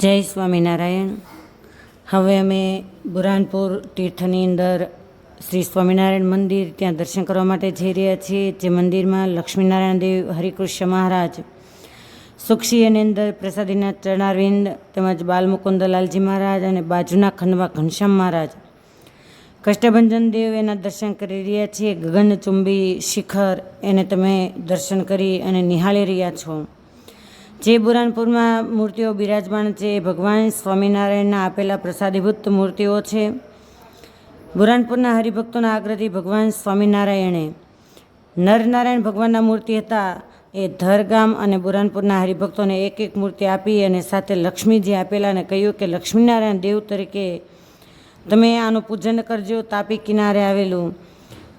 જય સ્વામિનારાયણ। હવે અમે બુરાનપુર તીર્થની અંદર શ્રી સ્વામિનારાયણ મંદિર ત્યાં દર્શન કરવા માટે જઈ રહ્યા છીએ। જે મંદિરમાં લક્ષ્મીનારાયણ દેવ, હરિકૃષ્ણ મહારાજ, સુખસિંહની અંદર પ્રસાદીના ચરણારવિંદ તેમજ બાલમુકુંદલાલજી મહારાજ અને બાજુના ખંડમાં ઘનશ્યામ મહારાજ, કષ્ટભંજન દેવ એના દર્શન કરી રહ્યા છીએ। ગગનચુંબી શિખર એને તમે દર્શન કરી અને નિહાળી રહ્યા છો। જે બુરાનપુરમાં મૂર્તિઓ બિરાજમાન છે એ ભગવાન સ્વામિનારાયણના આપેલા પ્રસાદીભૂત મૂર્તિઓ છે। બુરાનપુરના હરિભક્તોના આગ્રહથી ભગવાન સ્વામિનારાયણે નરનારાયણ ભગવાનના મૂર્તિ હતા એ ધરગામ અને બુરાનપુરના હરિભક્તોને એક એક મૂર્તિ આપી અને સાથે લક્ષ્મીજી આપેલા અને કહ્યું કે લક્ષ્મીનારાયણ દેવ તરીકે તમે આનું પૂજન કરજો। તાપી કિનારે આવેલું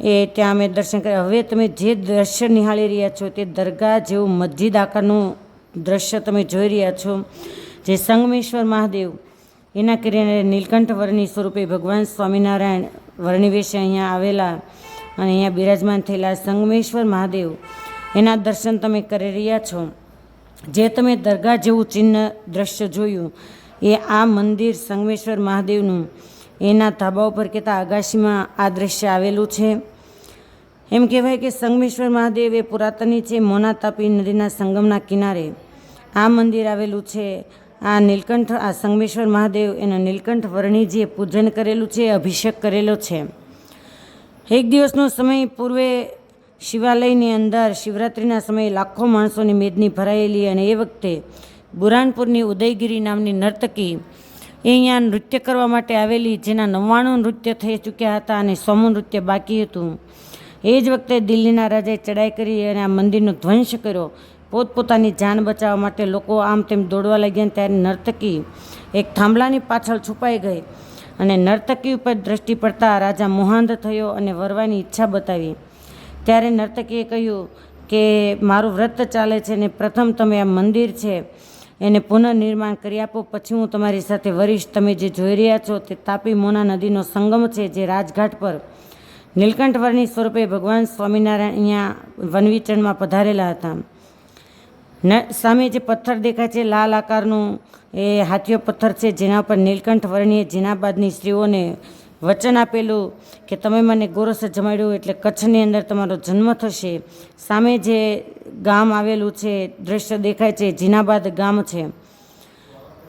એ ત્યાં અમે દર્શન કર્યા। હવે તમે જે દ્રશ્ય નિહાળી રહ્યા છો તે દરગાહ જેવું મસ્જિદ આકારનું દ્રશ્ય તમે જોઈ રહ્યા છો। જે સંગમેશ્વર મહાદેવ એના કરીને નીલકંઠ વર્ણી સ્વરૂપે ભગવાન સ્વામિનારાયણ વર્ણી વેશે અહીંયા આવેલા અને અહીંયા બિરાજમાન થયેલા સંગમેશ્વર મહાદેવ એના દર્શન તમે કરી રહ્યા છો। જે તમે દરગાહ જેવું ચિહ્ન દ્રશ્ય જોયું એ આ મંદિર સંગમેશ્વર મહાદેવનું એના ધાબા ઉપર કહેતા અગાશીમાં આ દ્રશ્ય આવેલું છે। એમ કહેવાય કે સંગમેશ્વર મહાદેવ એ પુરાતની છે। મોના તાપી નદીના સંગમના કિનારે આ મંદિર આવેલું છે। આ નીલકંઠ, આ સંગમેશ્વર મહાદેવ એના નીલકંઠ વર્ણીજીએ પૂજન કરેલું છે, અભિષેક કરેલો છે। એક દિવસનો સમય પૂર્વે શિવાલયની અંદર શિવરાત્રિના સમયે લાખો માણસોની મેદની ભરાયેલી અને એ વખતે બુરાનપુરની ઉદયગીરી નામની નર્તકી એ અહીંયા નૃત્ય કરવા માટે આવેલી, જેના 99 નૃત્ય થઈ ચૂક્યા હતા અને 100મું નૃત્ય બાકી હતું। એ જ વખતે દિલ્હીના રાજાએ ચડાઈ કરી અને આ મંદિરનો ધ્વંસ કર્યો। પોતપોતાની જાન બચાવવા માટે લોકો આમ તેમ દોડવા લાગ્યા। ત્યારે નર્તકી એક થાંભલાની પાછળ છુપાઈ ગઈ અને નર્તકી ઉપર દ્રષ્ટિ પડતા રાજા મોહાંધ થયો અને વરવાની ઈચ્છા બતાવી। ત્યારે નર્તકીએ કહ્યું કે મારું વ્રત ચાલે છે ને પ્રથમ તમે આ મંદિર છે એને પુનઃનિર્માણ કરી આપો, પછી હું તમારી સાથે વરીશ। તમે જે જોઈ રહ્યા છો તે તાપી મોના નદીનો સંગમ છે, જે રાજઘાટ પર નીલકંઠ વર્ણી સ્વરૂપે ભગવાન સ્વામિનારાયણ અહીંયા વનવિચરણમાં પધારેલા હતા। સામે જે પથ્થર દેખાય છે લાલ આકારનું એ હાથીઓ પથ્થર છે, જેના પર નીલકંઠ વર્ણીએ જીનાબાદની સ્ત્રીઓને વચન આપેલું કે તમે મને ગોરસ જમાડ્યું એટલે કચ્છની અંદર તમારો જન્મ થશે। સામે જે ગામ આવેલું છે દ્રશ્ય દેખાય છે જીનાબાદ ગામ છે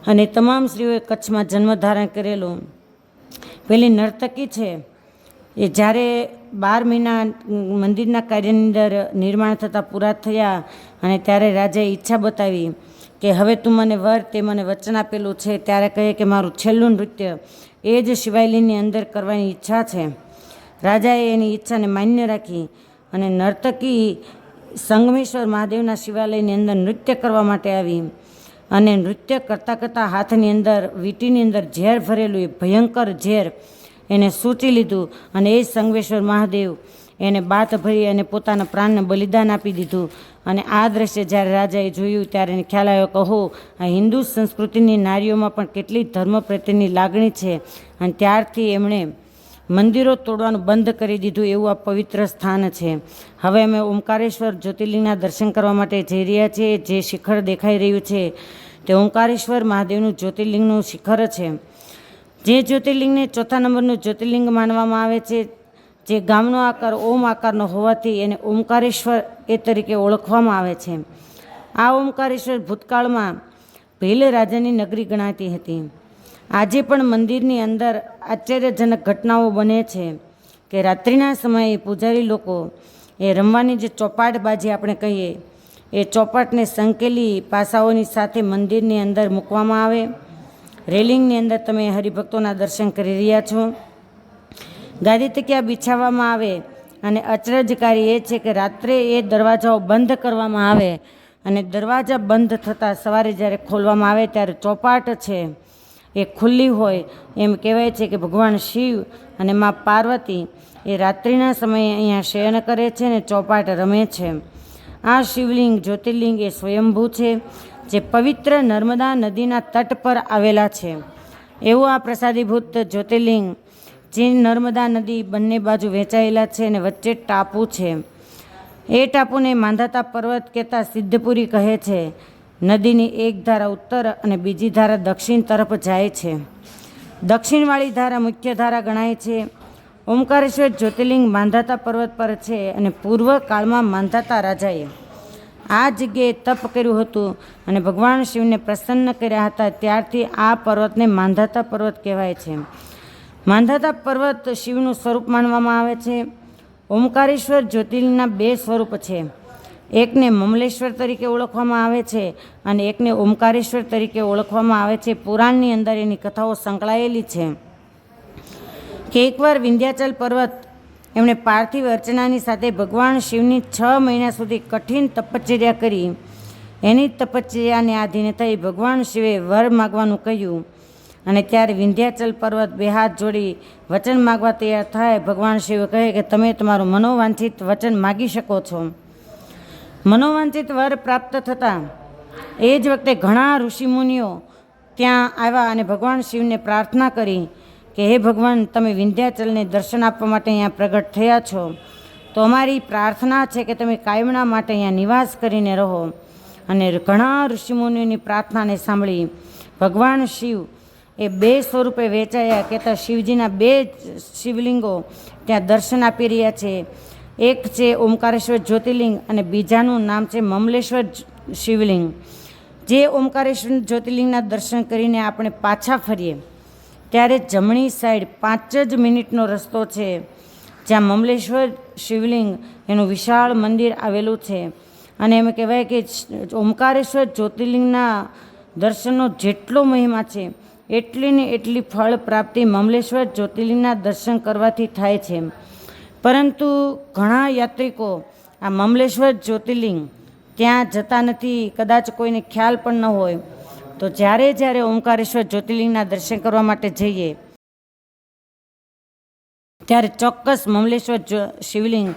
અને તમામ સ્ત્રીઓએ કચ્છમાં જન્મ ધારણ કરેલું। પેલી નર્તકી છે એ જ્યારે 12 મહિના મંદિરના કાર્યની અંદર નિર્માણ થતાં પૂરા થયા અને ત્યારે રાજાએ ઈચ્છા બતાવી કે હવે તું મને વર, તે મને વચન આપેલું છે। ત્યારે કહે કે મારું છેલ્લું નૃત્ય એ જ શિવાલયની અંદર કરવાની ઈચ્છા છે। રાજાએ એની ઈચ્છાને માન્ય રાખી અને નર્તકી સંગમેશ્વર મહાદેવના શિવાલયની અંદર નૃત્ય કરવા માટે આવી અને નૃત્ય કરતાં કરતાં હાથની અંદર વીંટીની અંદર ઝેર ભરેલું, એ ભયંકર ઝેર એને સૂંટી લીધું અને એ સંગમેશ્વર મહાદેવ એને બાથ ભરી અને પોતાના પ્રાણને બલિદાન આપી દીધું। અને આ દ્રશ્ય જ્યારે રાજાએ જોયું ત્યારે એને ખ્યાલ આવ્યો કહો આ હિન્દુ સંસ્કૃતિની નારીઓમાં પણ કેટલી ધર્મ પ્રત્યેની લાગણી છે। અને ત્યારથી એમણે મંદિરો તોડવાનું બંધ કરી દીધું એવું આ પવિત્ર સ્થાન છે। હવે અમે ઓમકારેશ્વર જ્યોતિર્લિંગના દર્શન કરવા માટે જઈ રહ્યા છીએ। જે શિખર દેખાઈ રહ્યું છે તે ઓમકારેશ્વર મહાદેવનું જ્યોતિર્લિંગનું શિખર છે। જે જ્યોતિર્લિંગને 4થા નંબરનું જ્યોતિર્લિંગ માનવામાં આવે છે। જે ગામનો આકાર ઓમ આકારનો હોવાથી એને ઓમકારેશ્વર એ તરીકે ઓળખવામાં આવે છે। આ ઓમકારેશ્વર ભૂતકાળમાં ભીલ રાજાની નગરી ગણાતી હતી। આજે પણ મંદિરની અંદર આશ્ચર્યજનક ઘટનાઓ બને છે કે રાત્રિના સમયે પૂજારી લોકો એ રમવાની જે ચોપાટબાજી આપણે કહીએ એ ચોપાટને સંકેલી પાસાઓની સાથે મંદિરની અંદર મૂકવામાં આવે। રેલિંગની અંદર તમે હરિભક્તોના દર્શન કરી રહ્યા છો। ગાદી તકિયા બિછાવવામાં આવે અને અચરજકારી એ છે કે રાત્રે એ દરવાજાઓ બંધ કરવામાં આવે અને દરવાજા બંધ થતાં સવારે જ્યારે ખોલવામાં આવે ત્યારે ચોપાટ છે એ ખુલ્લી હોય। એમ કહેવાય છે કે ભગવાન શિવ અને મા પાર્વતી એ રાત્રિના સમયે અહીંયા શયન કરે છે ને ચોપાટ રમે છે। આ શિવલિંગ જ્યોતિર્લિંગ એ સ્વયંભૂ છે, જે પવિત્ર નર્મદા નદીના તટ પર આવેલા છે। એવું આ પ્રસાદીભૂત જ્યોતિર્લિંગ જે નર્મદા નદી બંને બાજુ વહેંચાયેલા છે અને વચ્ચે ટાપુ છે। એ ટાપુને માંધાતા પર્વત કહેતા સિદ્ધપુરી કહે છે। નદીની એક ધારા ઉત્તર અને બીજી ધારા દક્ષિણ તરફ જાય છે. દક્ષિણવાળી ધારા મુખ્ય ધારા ગણાય છે. ઓમકારેશ્વર જ્યોતિર્લિંગ માંધાતા પર્વત પર છે અને પૂર્વ કાળમાં માંધાતા રાજાએ આ જગ્યાએ તપ કર્યું હતું અને ભગવાન શિવને પ્રસન્ન કર્યા હતા. ત્યારથી આ પર્વતને માંધાતા પર્વત કહેવાય છે. માંધાતા પર્વત શિવનું સ્વરૂપ માનવામાં આવે છે. ઓમકારેશ્વર જ્યોતિર્લિંગના બે સ્વરૂપ છે. એકને મમલેશ્વર તરીકે ઓળખવામાં આવે છે અને એકને ઓમકારેશ્વર તરીકે ઓળખવામાં આવે છે. પુરાણની અંદર એની કથાઓ સંકળાયેલી છે કે એકવાર વિંધ્યાચલ પર્વત એમણે પાર્થિવ અર્ચનાની સાથે ભગવાન શિવની 6 મહિના સુધી કઠિન તપશ્ચર્યા કરી. એની તપશ્ચર્યાને આધીને થઈ ભગવાન શિવે વર માગવાનું કહ્યું અને ત્યારે વિંધ્યાચલ પર્વત બે હાથ જોડી વચન માગવા તૈયાર થાય. ભગવાન શિવ કહે કે તમે તમારું મનોવાંછિત વચન માગી શકો છો. મનોવાંછિત વર પ્રાપ્ત થતાં એ જ વખતે ઘણા ઋષિમુનિઓ ત્યાં આવ્યા અને ભગવાન શિવને પ્રાર્થના કરી કે હે ભગવાન, તમે વિંધ્યાચલને દર્શન આપવા માટે અહીંયા પ્રગટ થયા છો, તો અમારી પ્રાર્થના છે કે તમે કાયમના માટે અહીંયા નિવાસ કરીને રહો. અને ઘણા ઋષિમુનિઓની પ્રાર્થનાને સાંભળી ભગવાન શિવ એ બે સ્વરૂપે વેચાયા કહેતા શિવજીના બે શિવલિંગો ત્યાં દર્શન આપી રહ્યા છે. એક છે ઓમકારેશ્વર જ્યોતિર્લિંગ અને બીજાનું નામ છે મમલેશ્વર શિવલિંગ. જે ઓમકારેશ્વર જ્યોતિર્લિંગના દર્શન કરીને આપણે પાછા ફરીએ ત્યારે જમણી સાઈડ 5 જ મિનિટનો રસ્તો છે જ્યાં મમલેશ્વર શિવલિંગ એનું વિશાળ મંદિર આવેલું છે. અને એમ કહેવાય કે ઓમકારેશ્વર જ્યોતિર્લિંગના દર્શનનો જેટલો મહિમા છે એટલી ને એટલી ફળ પ્રાપ્તિ મમલેશ્વર જ્યોતિર્લિંગના દર્શન કરવાથી થાય છે. પરંતુ ઘણા યાત્રિકો આ મમલેશ્વર જ્યોતિર્લિંગ ત્યાં જતા નથી. કદાચ કોઈને ખ્યાલ પણ ન હોય. તો જ્યારે ઓમકારેશ્વર જ્યોતિર્લિંગના દર્શન કરવા માટે જઈએ ત્યારે ચોક્કસ મમલેશ્વર શિવલિંગ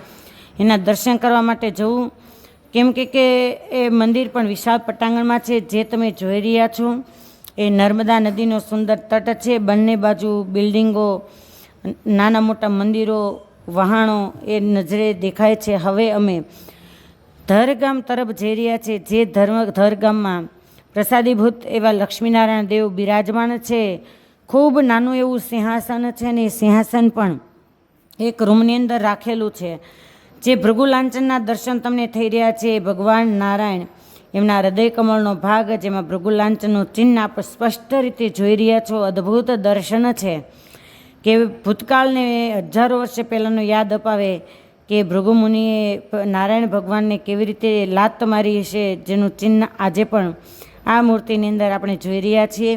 એના દર્શન કરવા માટે જવું. કેમ કે એ મંદિર પણ વિશાળ પટાંગણમાં છે. જે તમે જોઈ રહ્યા છો એ નર્મદા નદીનો સુંદર તટ છે. બંને બાજુ બિલ્ડિંગો, નાના મોટા મંદિરો, વહાણો એ નજરે દેખાય છે. હવે અમે ધરગામ તરફ જઈ રહ્યા છીએ. જે ધરગામમાં પ્રસાદીભૂત એવા લક્ષ્મીનારાયણ દેવ બિરાજમાન છે. ખૂબ નાનું એવું સિંહાસન છે અને એ સિંહાસન પણ એક રૂમની અંદર રાખેલું છે. જે ભૃગુ લાંચનના દર્શન તમને થઈ રહ્યા છે ભગવાન નારાયણ એમના હૃદય કમળનો ભાગ જેમાં ભૃગુ લાંચનનું ચિહ્ન આપણે સ્પષ્ટ રીતે જોઈ રહ્યા છો. અદ્ભુત દર્શન છે કે ભૂતકાળને હજારો વર્ષ પહેલાંનો યાદ અપાવે કે ભૃગુ મુનિએ નારાયણ ભગવાનને કેવી રીતે લાત મારી હશે, જેનું ચિહ્ન આજે પણ આ મૂર્તિની અંદર આપણે જોઈ રહ્યા છીએ.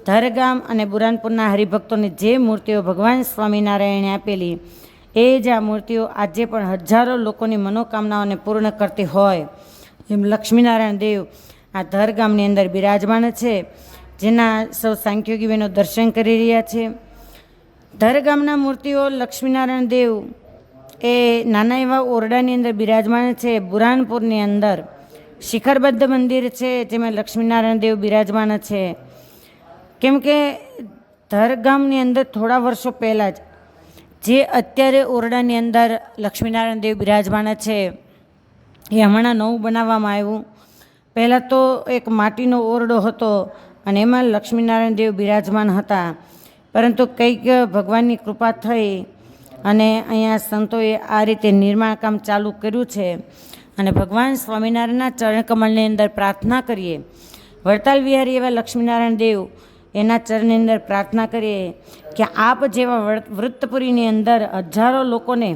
ધરગામ અને બુરાનપુરના હરિભક્તોને જે મૂર્તિઓ ભગવાન સ્વામિનારાયણે આપેલી એ જ આ મૂર્તિઓ આજે પણ હજારો લોકોની મનોકામનાઓને પૂર્ણ કરતી હોય એમ લક્ષ્મીનારાયણ દેવ આ ધરગામની અંદર બિરાજમાન છે, જેના સૌ સાંખ્યોગી બહેનો દર્શન કરી રહ્યા છે. ધરગામના મૂર્તિઓ લક્ષ્મીનારાયણ દેવ એ નાના એવા ઓરડાની અંદર બિરાજમાન છે. બુરાનપુરની અંદર શિખરબદ્ધ મંદિર છે જેમાં લક્ષ્મીનારાયણ દેવ બિરાજમાન છે. કેમ કે ધરગામની અંદર થોડા વર્ષો પહેલાં જ જે અત્યારે ઓરડાની અંદર લક્ષ્મીનારાયણ દેવ બિરાજમાન છે એ હમણાં નવું બનાવવામાં આવ્યું. પહેલાં તો એક માટીનો ઓરડો હતો અને એમાં લક્ષ્મીનારાયણ દેવ બિરાજમાન હતા. પરંતુ કંઈક ભગવાનની કૃપા થઈ અને અહીંયા સંતોએ આ રીતે નિર્માણ કામ ચાલુ કર્યું છે. અને ભગવાન સ્વામિનારાયણના ચરણકમળની અંદર પ્રાર્થના કરીએ. વડતાલ વિહારી એવા લક્ષ્મીનારાયણ દેવ એના ચરણની અંદર પ્રાર્થના કરીએ કે આપ જેવા વૃત્તપુરીની અંદર હજારો લોકોને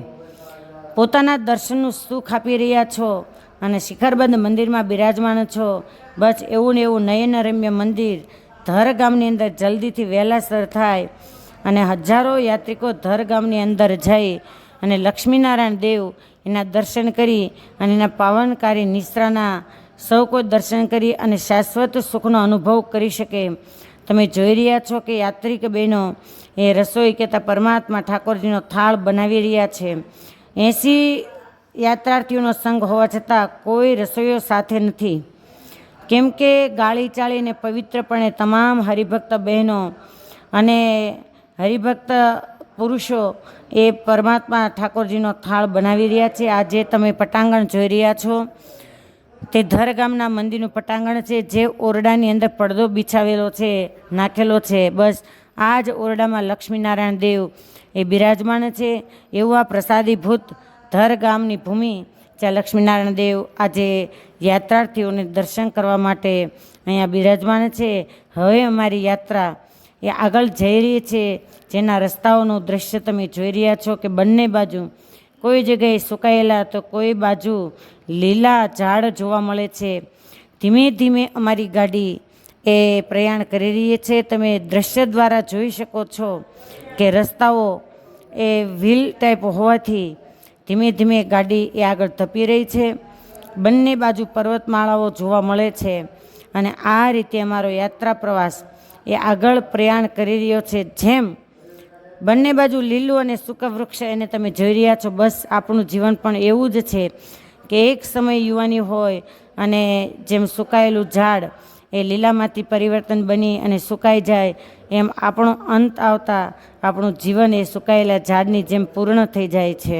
પોતાના દર્શનનું સુખ આપી રહ્યા છો અને શિખરબંધ મંદિરમાં બિરાજમાન છો. બસ એવું ને એવું નયનરમ્ય મંદિર ધરગામની અંદર જલ્દીથી વહેલાસર થાય અને હજારો યાત્રિકો ધરગામની અંદર જઈ અને લક્ષ્મીનારાયણ દેવ એના દર્શન કરી અને એના પાવનકારી નિશ્રાના સૌ કોઈ દર્શન કરી અને શાશ્વત સુખનો અનુભવ કરી શકે. તમે જોઈ રહ્યા છો કે યાત્રિક બહેનો એ રસોઈ કહેતા પરમાત્મા ઠાકોરજીનો થાળ બનાવી રહ્યા છે. 80 યાત્રાર્થીઓનો સંઘ હોવા છતાં કોઈ રસોઈયો સાથે નથી. કેમ કે ગાળી ચાળીને પવિત્રપણે તમામ હરિભક્ત બહેનો અને હરિભક્ત પુરુષો એ પરમાત્મા ઠાકોરજીનો થાળ બનાવી રહ્યા છે. આજે તમે પટાંગણ જોઈ રહ્યા છો. તે ધર ગામના મંદિરનું પટાંગણ છે, જે ઓરડાની અંદર પડદો બિછાવેલો છે, નાખેલો છે. બસ આ જ ઓરડામાં લક્ષ્મીનારાયણ દેવ એ બિરાજમાન છે. એવું આ પ્રસાદીભૂત ધર ગામની ભૂમિ, જ્યાં લક્ષ્મીનારાયણ દેવ આજે યાત્રાર્થીઓને દર્શન કરવા માટે અહીંયા બિરાજમાન છે. હવે અમારી યાત્રા એ આગળ જઈ રહી છે, જેના રસ્તાઓનું દૃશ્ય તમે જોઈ રહ્યા છો કે બંને બાજુ કોઈ જગ્યાએ સુકાયેલા તો કોઈ બાજુ લીલા ઝાડ જોવા મળે છે. ધીમે ધીમે અમારી ગાડી એ પ્રયાણ કરી રહી છે. તમે દૃશ્ય દ્વારા જોઈ શકો છો કે રસ્તાઓ એ વ્હીલ ટાઈપ હોવાથી ધીમે ધીમે ગાડી એ આગળ ધપી રહી છે. બંને બાજુ પર્વતમાળાઓ જોવા મળે છે અને આ રીતે અમારો યાત્રા પ્રવાસ એ આગળ પ્રયાણ કરી રહ્યો છે. જેમ બંને બાજુ લીલું અને સૂકા વૃક્ષ એને તમે જોઈ રહ્યા છો. બસ આપણું જીવન પણ એવું જ છે કે એક સમય યુવાની હોય અને જેમ સુકાયેલું ઝાડ એ લીલામાંથી પરિવર્તન બની અને સુકાઈ જાય, એમ આપણો અંત આવતા આપણું જીવન એ સુકાયેલા ઝાડની જેમ પૂર્ણ થઈ જાય છે.